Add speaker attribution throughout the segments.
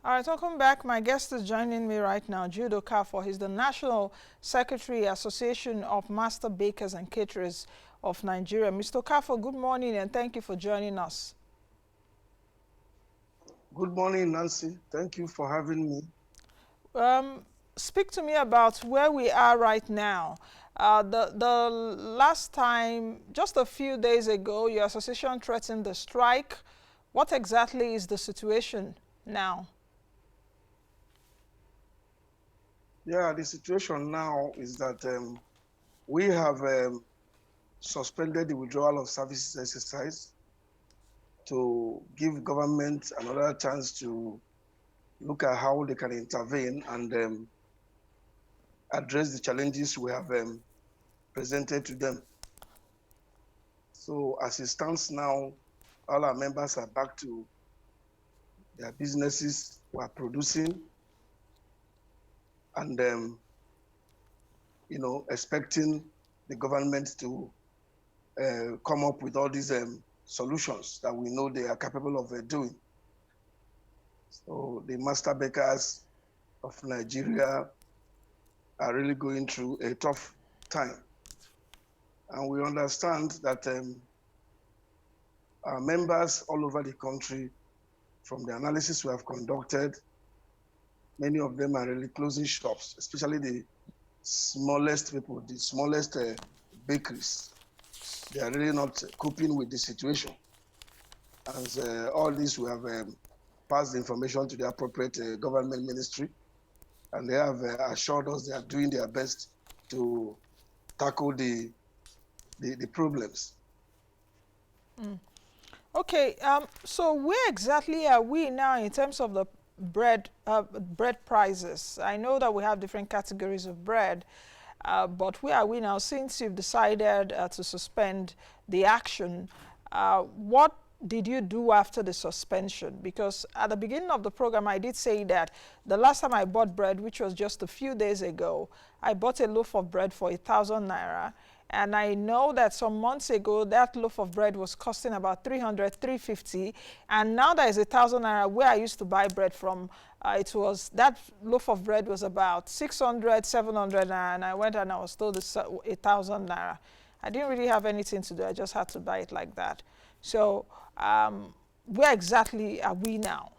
Speaker 1: All right, welcome back. My guest is joining me right now, Jude Okafor. He's the National Secretary, Association of Master Bakers and Caterers of Nigeria. Mr. Okafor, good morning and thank you for joining us.
Speaker 2: Good morning, Nancy. Thank you for having me.
Speaker 1: Speak to me about where we are right now. The last time, just a few days ago, your association threatened the strike. What exactly is the situation now?
Speaker 2: Yeah, the situation now is that we have suspended the withdrawal of services exercise to give government another chance to look at how they can intervene and address the challenges we have presented to them. So as it stands now, all our members are back to their businesses, we are producing and expecting the government to come up with all these solutions that we know they are capable of doing. So the master bakers of Nigeria are really going through a tough time. And we understand that our members all over the country, from the analysis we have conducted, many of them are really closing shops, especially the smallest people, the smallest bakeries. They are really not coping with the situation. As all this, we have passed the information to the appropriate government ministry, and they have assured us they are doing their best to tackle the problems.
Speaker 1: Okay, so where exactly are we now in terms of the bread prices? I know that we have different categories of bread, but where are we now since you've decided to suspend the action? What did you do after the suspension? Because at the beginning of the program, I did say that the last time I bought bread, which was just a few days ago, I bought a loaf of bread for 1,000 naira. And I know that some months ago, that loaf of bread was costing about 300, 350. And now there is 1,000 naira where I used to buy bread from. That loaf of bread was about 600, 700 naira. And I went and I was told it's 1,000 naira. I didn't really have anything to do. I just had to buy it like that. So where exactly are we now?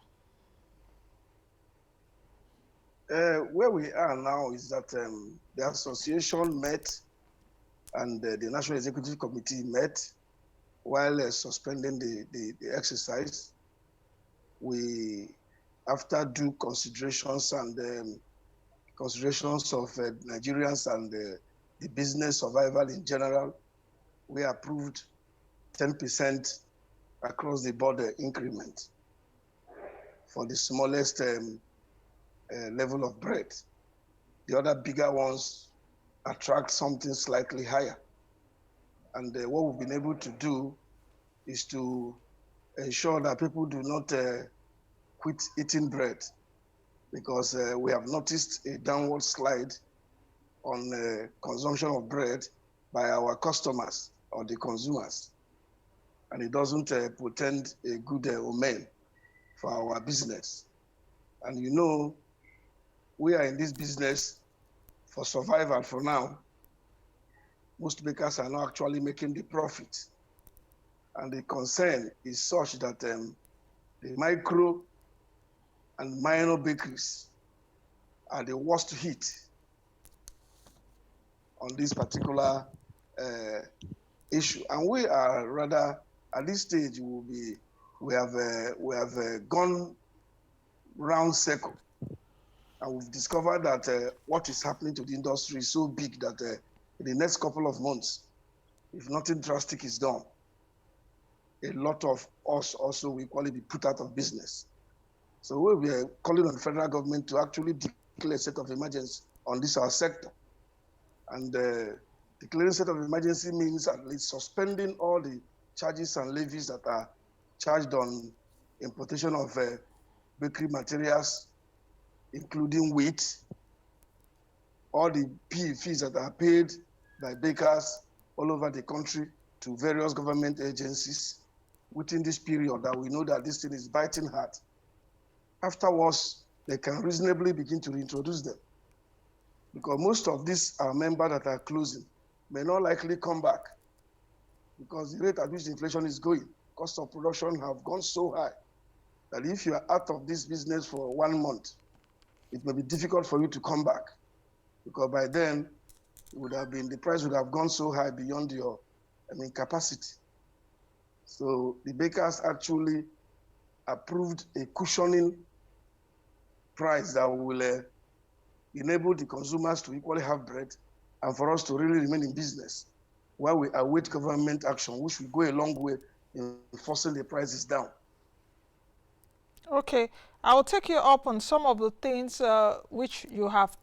Speaker 2: Where we are now is that the association met and the National Executive Committee met while suspending the exercise. We, after due considerations and considerations of Nigerians and the business survival in general, we approved 10% across the board increment for the smallest level of bread. The other bigger ones attract something slightly higher. And what we've been able to do is to ensure that people do not quit eating bread, because we have noticed a downward slide on consumption of bread by our customers or the consumers. And it doesn't portend a good omen for our business. And you know, we are in this business for survival for now. Most bakers are not actually making the profit. And the concern is such that the micro and minor bakeries are the worst hit on this particular issue. And we are rather, at this stage, we have gone round circle. And we've discovered that what is happening to the industry is so big that in the next couple of months, if nothing drastic is done, a lot of us also will equally be put out of business. So we are calling on the federal government to actually declare a state of emergency on this our sector. And declaring state of emergency means at least suspending all the charges and levies that are charged on importation of bakery materials, including wheat, all the fees that are paid by bakers all over the country to various government agencies within this period that we know that this thing is biting hard. afterwards, they can reasonably begin to reintroduce them. Because most of these members that are closing may not likely come back because the rate at which inflation is going, cost of production have gone so high that if you are out of this business for 1 month, it may be difficult for you to come back because by then it would have been, the price would have gone so high beyond your, capacity. So the bakers actually approved a cushioning price that will enable the consumers to equally have bread and for us to really remain in business while we await government action, which will go a long way in forcing the prices down.
Speaker 1: Okay, I will take you up on some of the things which you have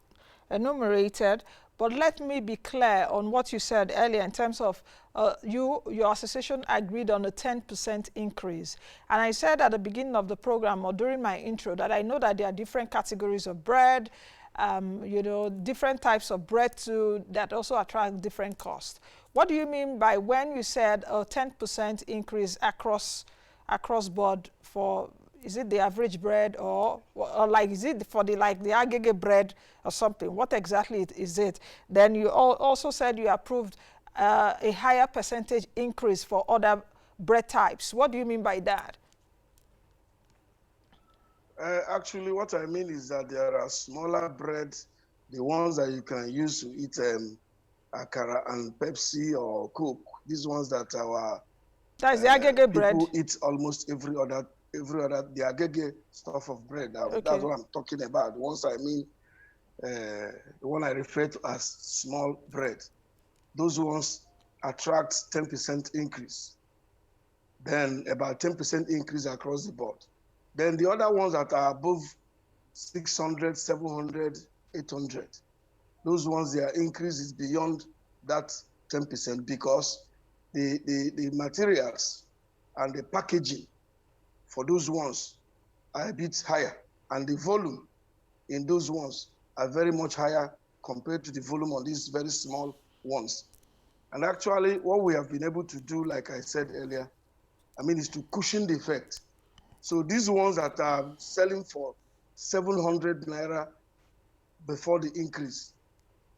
Speaker 1: enumerated, but let me be clear on what you said earlier in terms of your association agreed on a 10% increase. And I said at the beginning of the program or during my intro that I know that there are different categories of bread, different types of bread too that also attract different costs. What do you mean by when you said a 10% increase across board for, is it the average bread or like, is it for the agege bread or something? What exactly is it? Then you also said you approved a higher percentage increase for other bread types. What do you mean by that?
Speaker 2: Actually, what I mean is that there are smaller breads, the ones that you can use to eat akara and Pepsi or Coke. These ones that our
Speaker 1: That's the agege bread.
Speaker 2: people eat almost every other, the agege stuff of bread.
Speaker 1: Okay.
Speaker 2: That's what I'm talking about. The ones I mean, the one I refer to as small bread. Those ones attract 10% increase. Then about 10% increase across the board. Then the other ones that are above 600, 700, 800, those ones, their increase is beyond that 10% because the materials and the packaging for those ones are a bit higher, and the volume in those ones are very much higher compared to the volume on these very small ones. And actually, what we have been able to do, like I said earlier, is to cushion the effect. So these ones that are selling for 700 naira before the increase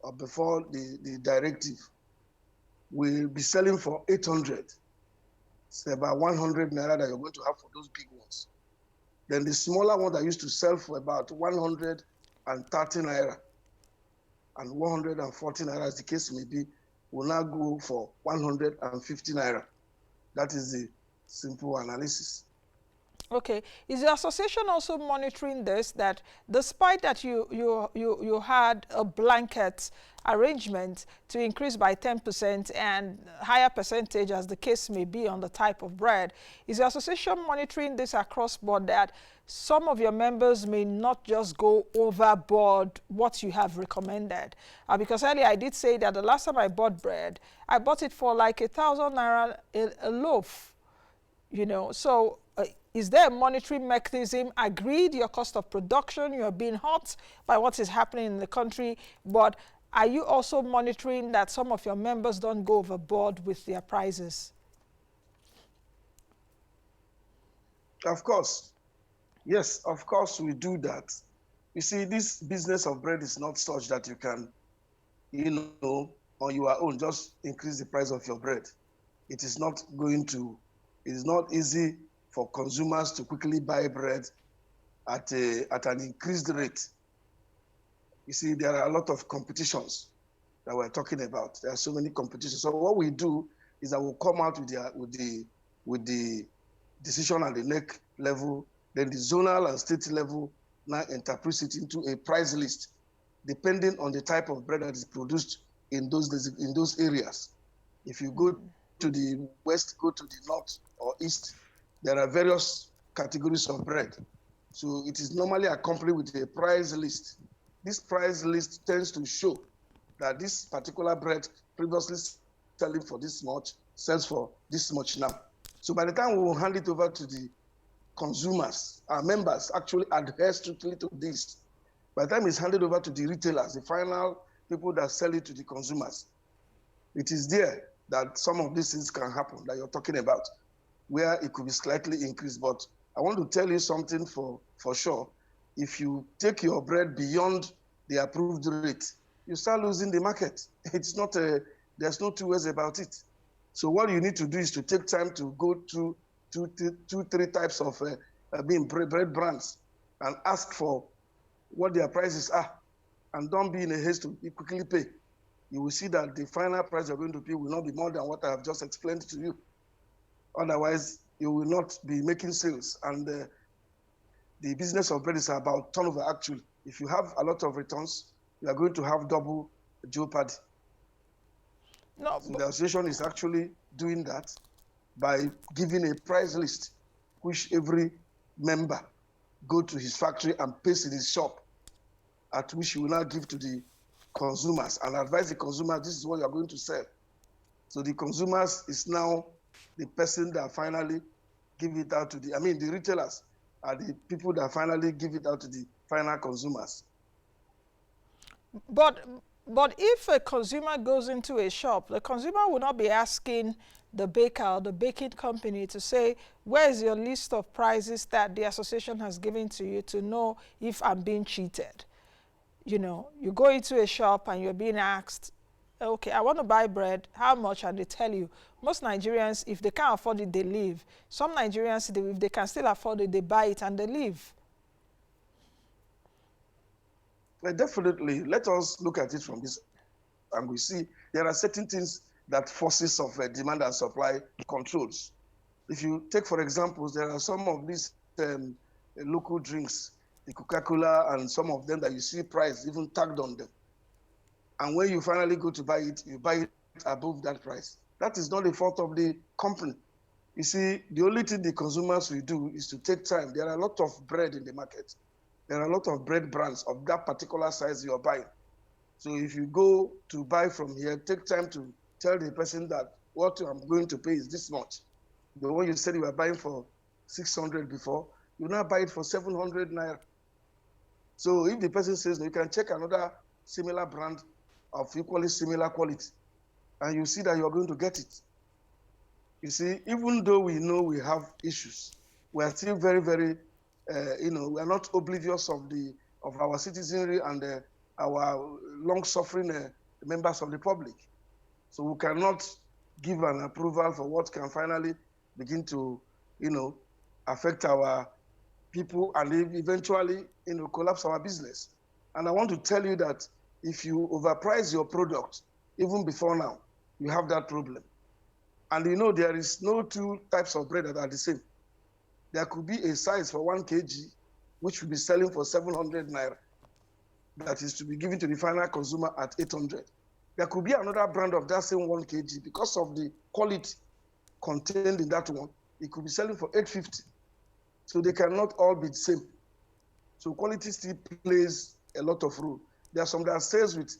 Speaker 2: or before the directive will be selling for 800. It's about 100 naira that you're going to have for those big ones. Then the smaller one that used to sell for about 130 naira and 140 naira, as the case may be, will now go for 150 naira. That is the simple analysis.
Speaker 1: Okay. Is the association also monitoring this, that despite that you had a blanket arrangement to increase by 10% and higher percentage as the case may be on the type of bread, is the association monitoring this across board that some of your members may not just go overboard what you have recommended? Because earlier I did say that the last time I bought bread, I bought it for like 1,000 naira a loaf. So is there a monitoring mechanism? Agreed, your cost of production, you're being hurt by what is happening in the country, but are you also monitoring that some of your members don't go overboard with their prices?
Speaker 2: Of course. Yes, of course we do that. You see, this business of bread is not such that you can, on your own, just increase the price of your bread. It is not easy for consumers to quickly buy bread at an increased rate. You see, there are a lot of competitions that we're talking about. There are so many competitions. So what we do is that we'll come out with the decision at the NEC level, then the zonal and state level now interprets it into a price list, depending on the type of bread that is produced in those areas. If you go to the west, go to the north or east, there are various categories of bread. So it is normally accompanied with a price list. This price list tends to show that this particular bread previously selling for this much sells for this much now. So by the time we will hand it over to the consumers, our members actually adhere strictly to this. By the time it's handed over to the retailers, the final people that sell it to the consumers, it is there that some of these things can happen that you're talking about, where it could be slightly increased. But I want to tell you something for sure, if you take your bread beyond the approved rate, you start losing the market. It's not there's no two ways about it. So what you need to do is to take time to go through three types of bread brands and ask for what their prices are, and don't be in a haste to quickly pay. You will see that the final price you're going to pay will not be more than what I have just explained to you. Otherwise, you will not be making sales. And the business of bread is about turnover, actually. If you have a lot of returns, you are going to have double jeopardy.
Speaker 1: No,
Speaker 2: So the association is actually doing that by giving a price list, which every member go to his factory and paste in his shop, at which he will now give to the consumers and advise the consumer, this is what you are going to sell. So the consumers is now the person that finally give it out to the retailers are the people that finally give it out to the final consumers.
Speaker 1: But if a consumer goes into a shop, the consumer will not be asking the baker or the baking company to say, where is your list of prices that the association has given to you to know if I'm being cheated? You know, you go into a shop and you're being asked, okay, I want to buy bread, how much? And they tell you. Most Nigerians, if they can't afford it, they leave. Some Nigerians, if they can still afford it, they buy it and they leave.
Speaker 2: Well, definitely, let us look at it from this and we see there are certain things that forces of demand and supply controls. If you take, for example, there are some of these local drinks, the Coca-Cola and some of them that you see price even tagged on them. And when you finally go to buy it, you buy it above that price. That is not the fault of the company. You see, the only thing the consumers will do is to take time. There are a lot of bread in the market. There are a lot of bread brands of that particular size you're buying. So if you go to buy from here, take time to tell the person that what I'm going to pay is this much. The one you said you were buying for 600 before, you now buy it for 700 naira. So if the person says, no, you can check another similar brand of equally similar quality, and you see that you're going to get it. You see, even though we know we have issues, we are still very, very, we are not oblivious of our citizenry and our long-suffering members of the public. So we cannot give an approval for what can finally begin to, affect our people and eventually, collapse our business. And I want to tell you that if you overprice your product, even before now, you have that problem. And there is no two types of bread that are the same. There could be a size for 1 kg, which will be selling for 700 naira, that is to be given to the final consumer at 800. There could be another brand of that same 1 kg, because of the quality contained in that one, it could be selling for 850. So they cannot all be the same. So quality still plays a lot of role. There are some that sales with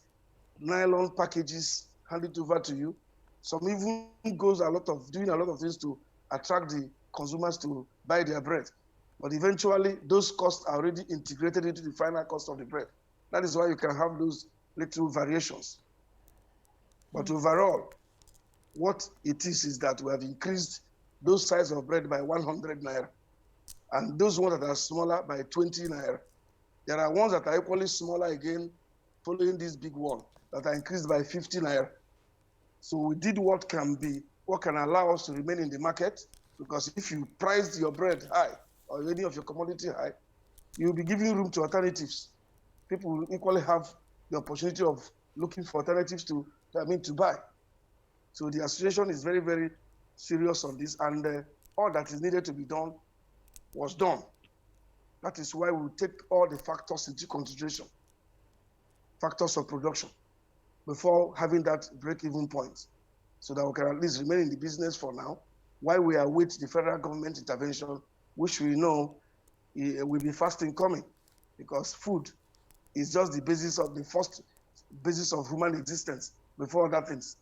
Speaker 2: nylon packages handed over to you. Some even doing a lot of things to attract the consumers to buy their bread. But eventually, those costs are already integrated into the final cost of the bread. That is why you can have those little variations. But overall, what it is that we have increased those size of bread by 100 naira, and those ones that are smaller by 20 naira. There are ones that are equally smaller again, following this big one, that are increased by 50 naira. So we did what can allow us to remain in the market, because if you priced your bread high or any of your commodity high, you'll be giving room to alternatives. People will equally have the opportunity of looking for alternatives to buy. So the association is very, very serious on this, and all that is needed to be done was done. That is why we take all the factors into consideration, factors of production, before having that break-even point, so that we can at least remain in the business for now, while we await the federal government intervention, which we know will be fast in coming, because food is just the first basis of human existence before other things.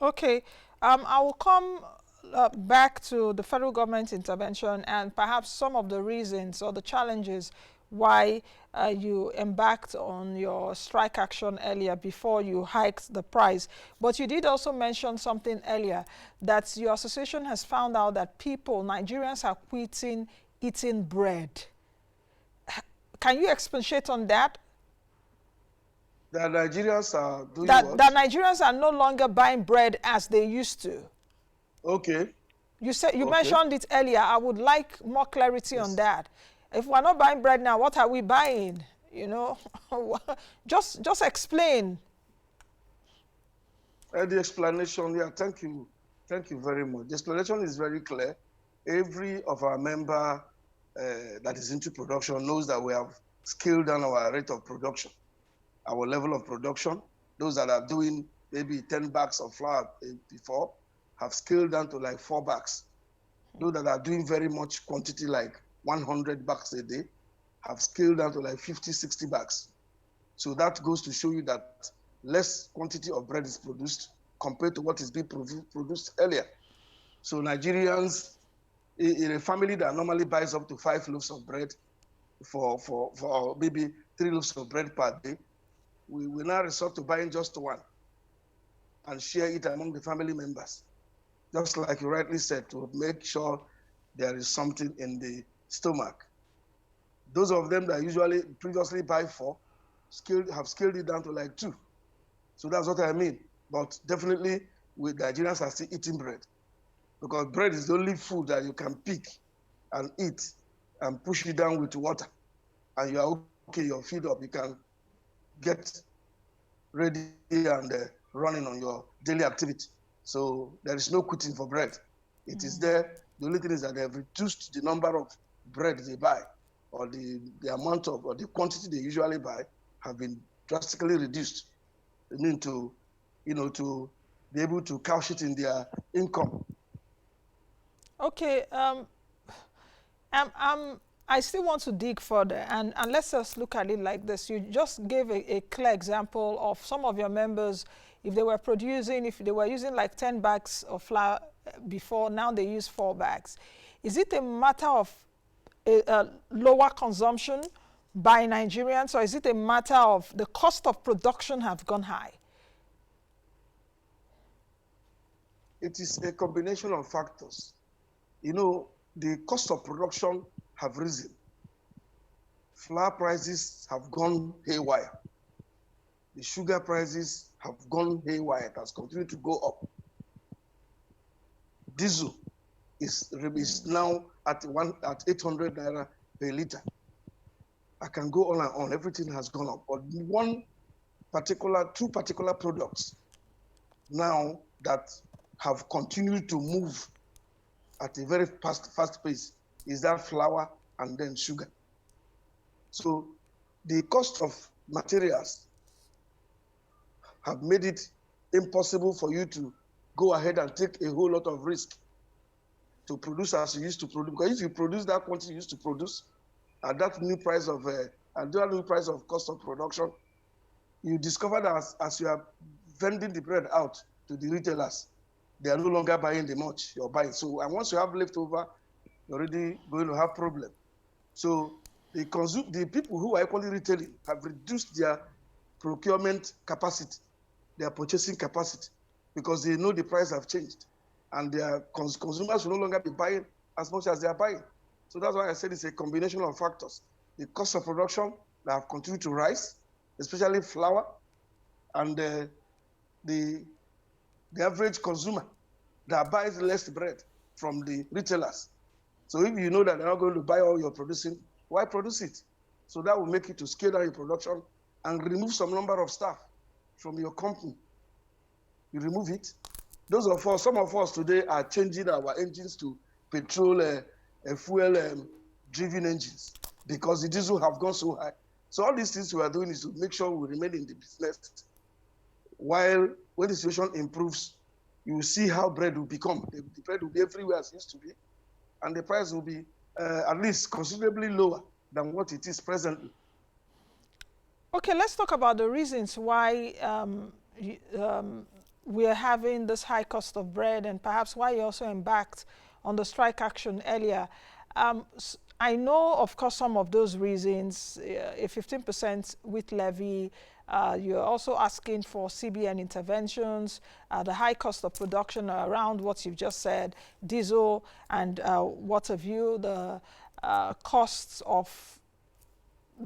Speaker 1: Okay, I will come back to the federal government intervention and perhaps some of the reasons or the challenges why you embarked on your strike action earlier before you hiked the price. But you did also mention something earlier, that your association has found out that Nigerians are quitting eating bread. Can you expatiate on that?
Speaker 2: The Nigerians are doing
Speaker 1: That
Speaker 2: what?
Speaker 1: Nigerians are no longer buying bread as they used to.
Speaker 2: Okay.
Speaker 1: You
Speaker 2: Okay.
Speaker 1: mentioned it earlier. I would like more clarity on
Speaker 2: Yes.
Speaker 1: that. If we're not buying bread now, what are we buying? You know, just explain.
Speaker 2: The explanation, yeah, thank you. Thank you very much. The explanation is very clear. Every of our member that is into production knows that we have scaled down our rate of production, our level of production. Those that are doing maybe 10 bags of flour before have scaled down to like 4 bags. Those that are doing very much quantity, like 100 bags a day, have scaled down to like 50, 60 bags. So that goes to show you that less quantity of bread is produced compared to what is being produced earlier. So Nigerians, in a family that normally buys up to 5 loaves of bread for maybe 3 loaves of bread per day, we will now resort to buying just one and share it among the family members. Just like you rightly said, to make sure there is something in the stomach. Those of them that usually previously buy 4 have scaled it down to like 2. So that's what I mean. But definitely, with Nigerians are still eating bread, because bread is the only food that you can pick and eat and push it down with water, and you are okay. You're filled up. You can get ready and running on your daily activity. So there is no quitting for bread. It is there. The only thing is that they have reduced the number of bread they buy, or the amount of, or the quantity they usually buy have been drastically reduced. I mean, to be able to couch it in their income.
Speaker 1: Okay. I still want to dig further, and let's just look at it like this. You just gave a clear example of some of your members. If they were using like 10 bags of flour before, now they use 4 bags. Is it a matter of a lower consumption by Nigerians, or is it a matter of the cost of production have gone high?
Speaker 2: It is a combination of factors. You know, the cost of production have risen. Flour prices have gone haywire. The sugar prices have gone haywire. It has continued to go up. Diesel is now at 800 naira per liter. I can go on and on. Everything has gone up. But two particular products now that have continued to move at a very fast pace is that flour and then sugar. So the cost of materials have made it impossible for you to go ahead and take a whole lot of risk to produce as you used to produce. Because if you produce that quantity you used to produce at that new price of cost of production, you discover that as you are vending the bread out to the retailers, they are no longer buying the much you're buying. So, and once you have leftover, you're already going to have problem. So the people who are equally retailing have reduced their procurement capacity, their purchasing capacity, because they know the price have changed, and their consumers will no longer be buying as much as they are buying. So that's why I said it's a combination of factors. The cost of production that have continued to rise, especially flour, and the average consumer that buys less bread from the retailers. So if you know that they're not going to buy all you're producing, why produce it? So that will make you to scale down your production and remove some number of staff from your company. You remove it. Some of us today are changing our engines to petrol, fuel-driven engines, because the diesel have gone so high. So all these things we are doing is to make sure we remain in the business. While when the situation improves, you will see how bread will become. The bread will be everywhere as it used to be, and the price will be at least considerably lower than what it is presently.
Speaker 1: Okay, let's talk about the reasons why we are having this high cost of bread, and perhaps why you also embarked on the strike action earlier. I know, of course, some of those reasons, a 15% wheat levy, you're also asking for CBN interventions, the high cost of production around what you've just said, diesel, and what have you, the costs of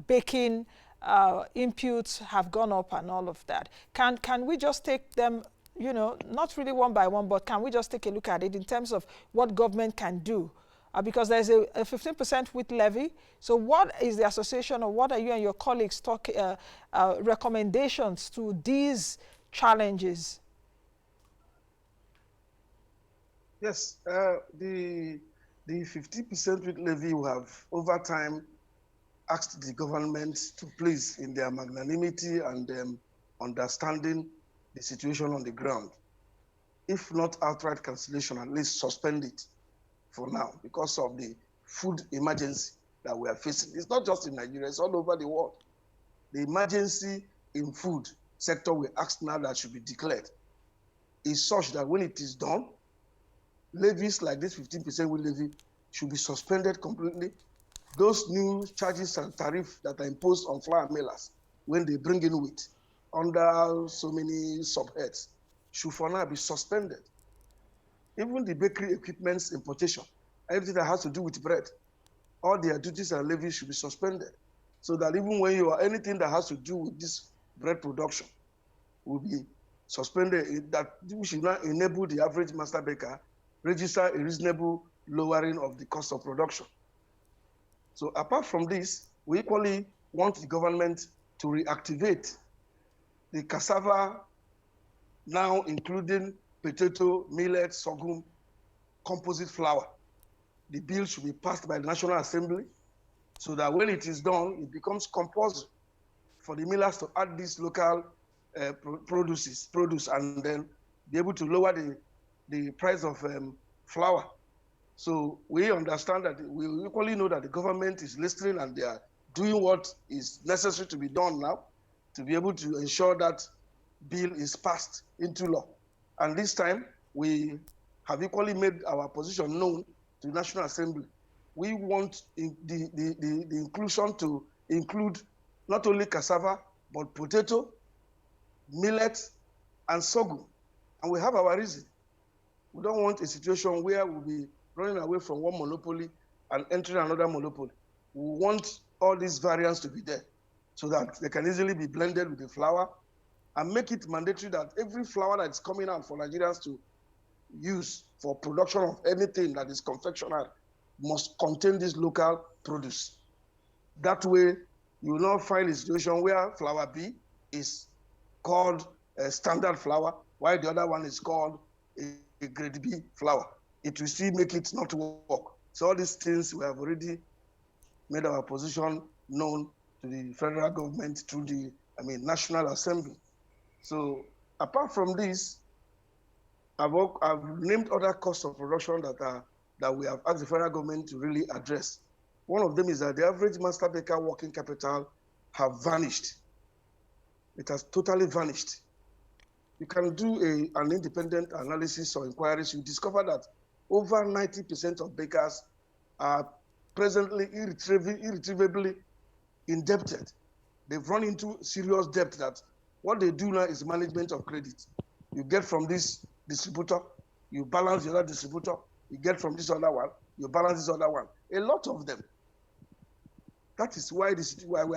Speaker 1: baking inputs have gone up and all of that. Can we just take them, you know, not really one by one, but can we just take a look at it in terms of what government can do? Because there's a 15% wheat levy. So what is the association, or what are you and your colleagues recommendations to these challenges?
Speaker 2: Yes, the 50% wheat levy we have over time asked the government to please, in their magnanimity and understanding the situation on the ground, if not outright cancellation, at least suspend it for now because of the food emergency that we are facing. It's not just in Nigeria, it's all over the world. The emergency in food sector we asked now that should be declared is such that when it is done, levies like this 15% wheat levy should be suspended completely. Those new charges and tariffs that are imposed on flour millers when they bring in wheat under so many subheads should for now be suspended. Even the bakery equipment's importation, everything that has to do with bread, all their duties and levies should be suspended. So that even when you are anything that has to do with this bread production will be suspended, that we should not enable the average master baker register a reasonable lowering of the cost of production. So apart from this, we equally want the government to reactivate the cassava, now including potato, millet, sorghum, composite flour. The bill should be passed by the National Assembly so that when it is done, it becomes compulsory for the millers to add these local produce and then be able to lower the price of flour. So we understand that, we equally know that the government is listening and they are doing what is necessary to be done now to be able to ensure that bill is passed into law. And this time, we have equally made our position known to the National Assembly. We want the inclusion to include not only cassava, but potato, millet, and sorghum. And we have our reason. We don't want a situation where we'll be running away from one monopoly and entering another monopoly. We want all these variants to be there so that they can easily be blended with the flour and make it mandatory that every flour that's coming out for Nigerians to use for production of anything that is confectionery must contain this local produce. That way, you will not find a situation where flour B is called a standard flour, while the other one is called a grade B flour. It will still make it not work. So all these things, we have already made our position known to the federal government through the National Assembly. So apart from this, I've named other costs of production that we have asked the federal government to really address. One of them is that the average master baker working capital have vanished. It has totally vanished. You can do an independent analysis or inquiries, you discover that over 90% of bakers are presently irretrievably indebted. They've run into serious debt that what they do now is management of credit. You get from this distributor, you balance the other distributor, you get from this other one, you balance this other one. A lot of them. That is why that's why we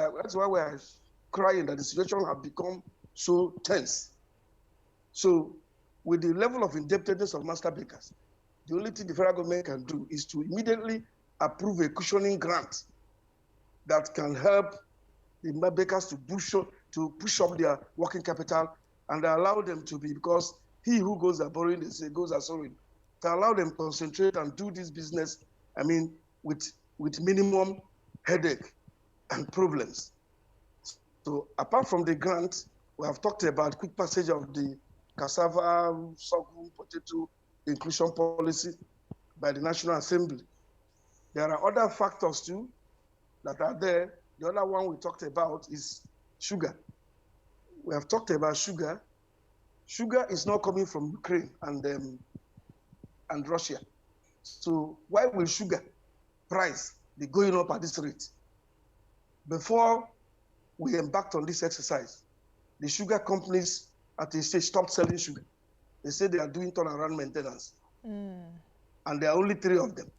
Speaker 2: are crying that the situation has become so tense. So with the level of indebtedness of master bakers, the only thing the federal government can do is to immediately approve a cushioning grant that can help the bakers to push up their working capital and allow them to be, because he who goes a borrowing, they say, goes a sowing, to allow them to concentrate and do this business, with minimum headache and problems. So apart from the grant, we have talked about quick passage of the cassava, sorghum, potato inclusion policy by the National Assembly. There are other factors too that are there. The other one we talked about is sugar. We have talked about sugar. Sugar is not coming from Ukraine and Russia. So why will sugar price be going up at this rate? Before we embarked on this exercise, the sugar companies at the stage stopped selling sugar. They say they are doing turnaround maintenance. And there are only 3 of them: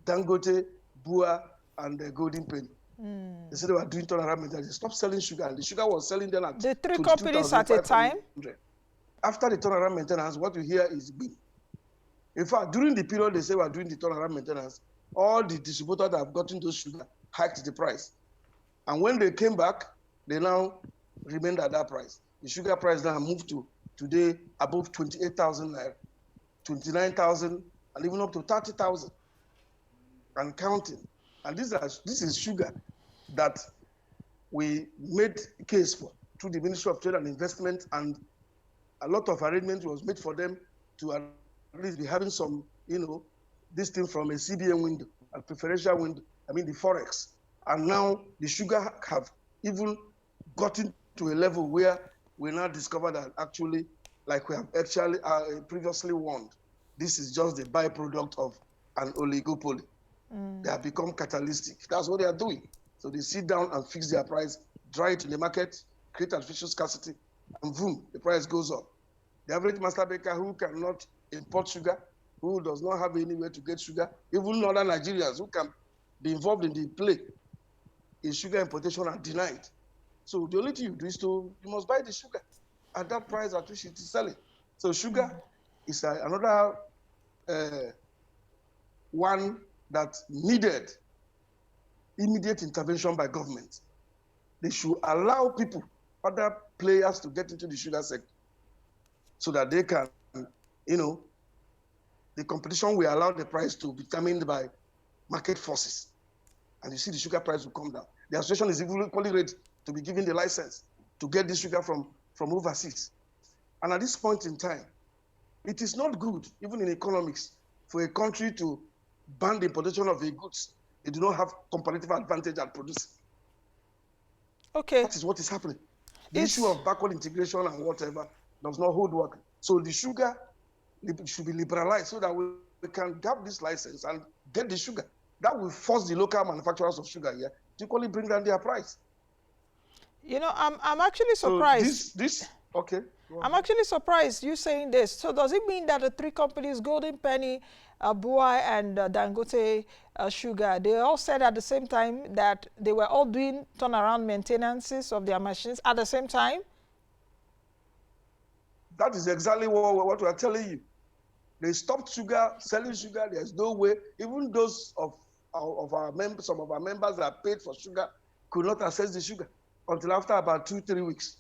Speaker 2: Dangote, Bua, and Golden Penny. They said they were doing turnaround maintenance. They stopped selling sugar, and the sugar was selling them at
Speaker 1: The three companies at a time?
Speaker 2: 22,500. After the turnaround maintenance, what you hear is BIM. In fact, during the period they say we are doing the turnaround maintenance, all the distributors that have gotten those sugar hiked the price. And when they came back, they now remained at that price. The sugar price now moved to today above 28,000 naira, 29,000, and even up to 30,000 and counting. And this is sugar that we made a case for through the Ministry of Trade and Investment, and a lot of arrangement was made for them to at least be having some, this thing from a CBN window, a preferential window, the Forex. And now the sugar have even gotten to a level where we now discover that actually, like we have actually previously warned, this is just the byproduct of an oligopoly. They have become catalytic. That's what they are doing. So they sit down and fix their price, dry it in the market, create artificial scarcity, and boom, the price goes up. The average master baker who cannot import sugar, who does not have anywhere to get sugar, even other Nigerians who can be involved in the play in sugar importation are denied. So the only thing you do is you must buy the sugar at that price at which it is selling. So sugar is another one that needed immediate intervention by government. They should allow people, other players, to get into the sugar sector so that they can, the competition will allow the price to be determined by market forces. And you see the sugar price will come down. The association is equally ready to be given the license to get this sugar from overseas. And at this point in time, it is not good, even in economics, for a country to ban the importation of a goods they do not have comparative advantage at producing.
Speaker 1: Okay.
Speaker 2: That is what is happening. The issue of backward integration and whatever does not hold water. So the sugar should be liberalized so that we can have this license and get the sugar. That will force the local manufacturers of sugar here to equally bring down their price.
Speaker 1: I'm actually surprised.
Speaker 2: So okay.
Speaker 1: I'm actually surprised you saying this. So does it mean that the three companies, Golden Penny, Buai, and Dangote Sugar, they all said at the same time that they were all doing turnaround maintenances of their machines at the same time?
Speaker 2: That is exactly what we are telling you. They stopped selling sugar. There's no way. Even those of our members, some of our members that paid for sugar could not access the sugar until after about 2-3 weeks.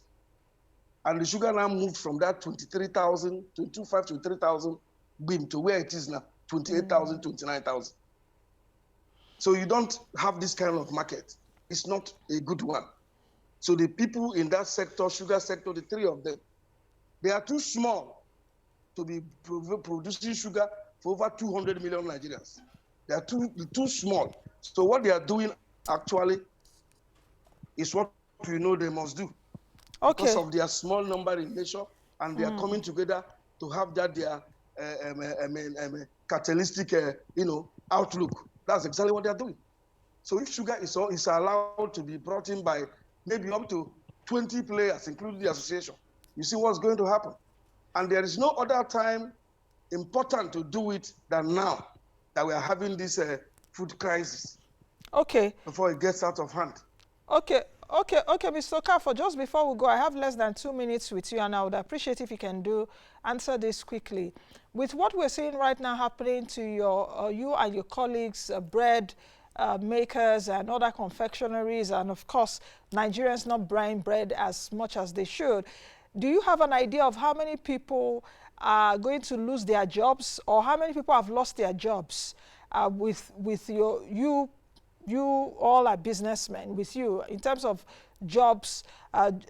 Speaker 2: And the sugar now moved from that 23,000 to 23,000 BIM to where it is now, 28,000, 29,000. So you don't have this kind of market. It's not a good one. So the people in that sector, sugar sector, the three of them, they are too small to be producing sugar for over 200 million Nigerians. They are too small. So what they are doing actually is what we know they must do.
Speaker 1: Okay.
Speaker 2: Because of their small number in nature, and they are coming together to have that their catalytic outlook. That's exactly what they are doing. So if sugar is allowed to be brought in by maybe up to 20 players, including the association, you see what's going to happen. And there is no other time important to do it than now that we are having this food crisis.
Speaker 1: Okay.
Speaker 2: Before it gets out of hand.
Speaker 1: Okay, Mr. Okafor, just before we go, I have less than 2 minutes with you, and I would appreciate if you can answer this quickly. With what we're seeing right now happening to you and your colleagues, bread makers and other confectionaries, and of course, Nigerians not buying bread as much as they should, do you have an idea of how many people are going to lose their jobs, or how many people have lost their jobs with you all are businessmen, with you in terms of jobs,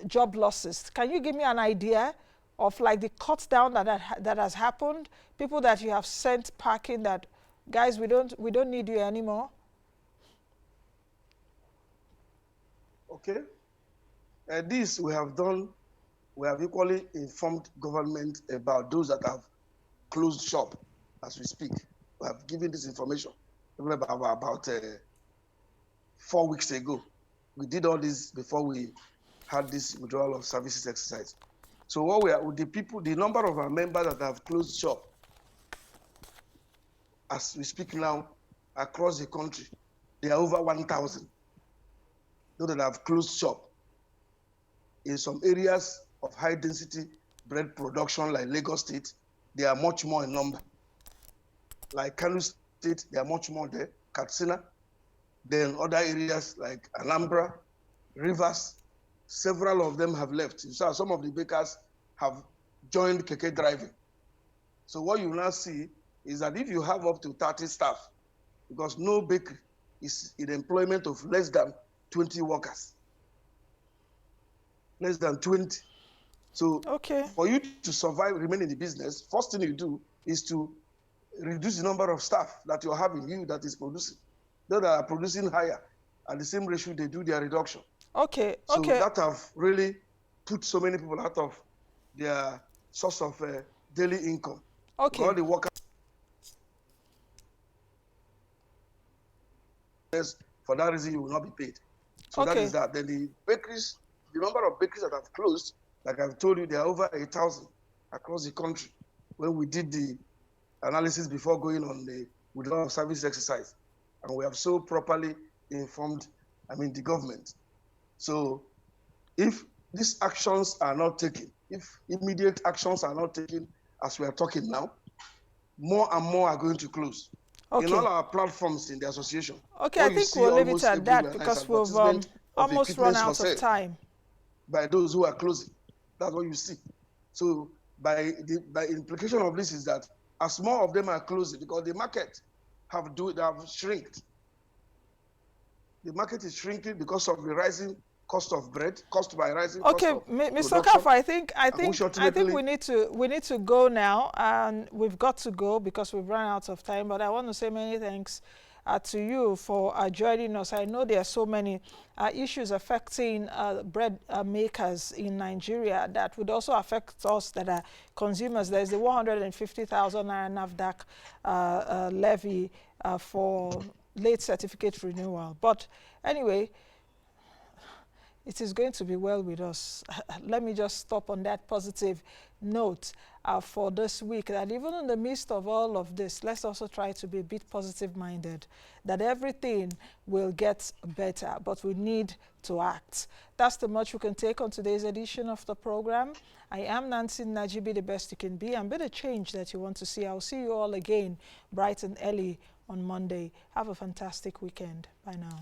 Speaker 1: job losses? Can you give me an idea of like the cut down that has happened? People that you have sent packing that, guys, we don't need you anymore.
Speaker 2: Okay. This we have done. We have equally informed government about those that have closed shop as we speak. We have given this information about 4 weeks ago. We did all this before we had this withdrawal of services exercise. So what we are with the number of our members that have closed shop as we speak now across the country, they are over 1,000. those that have closed shop. In some areas of high density bread production like Lagos State, they are much more in number. Like Kano State, they are much more there. Katsina, then other areas like Anambra, Rivers, several of them have left. So some of the bakers have joined keke driving. So what you now see is that if you have up to 30 staff, because no bakery is in employment of less than 20 workers, less than 20. So for you to survive, remain in the business, first thing you do is to reduce the number of staff that you're having, you that is producing. Those that are producing higher, at the same ratio, they do their reduction. So that have really put so many people out of their source of daily income. All the workers, for that reason, you will not be paid. So that is that. Then the bakeries, the number of bakeries that have closed, like I've told you, there are over 8,000 across the country. When we did the analysis before going on the withdrawal of service exercise, and we have so properly informed, the government. So if these actions are not taken, if immediate actions are not taken as we are talking now, more and more are going to close. In all our platforms in the association.
Speaker 1: I think we'll leave it at that because we've almost run out of time.
Speaker 2: By those who are closing. That's what you see. So by implication of this is that as more of them are closing, because the market have shrinked. The market is shrinking because of the rising cost of bread, cost by rising cost of
Speaker 1: Mr. Okafor, I think we need to go now, and we've got to go because we've run out of time. But I want to say many thanks to you for joining us. I know there are so many issues affecting bread makers in Nigeria that would also affect us that are consumers. There's the 150,000 naira NAFDAC levy for late certificate renewal. But anyway, it is going to be well with us. Let me just stop on that positive note for this week, that even in the midst of all of this, let's also try to be a bit positive-minded, that everything will get better, but we need to act. That's the much we can take on today's edition of the program. I am Nancy Najibi, the best you can be, and be the change that you want to see. I'll see you all again bright and early on Monday. Have a fantastic weekend. Bye now.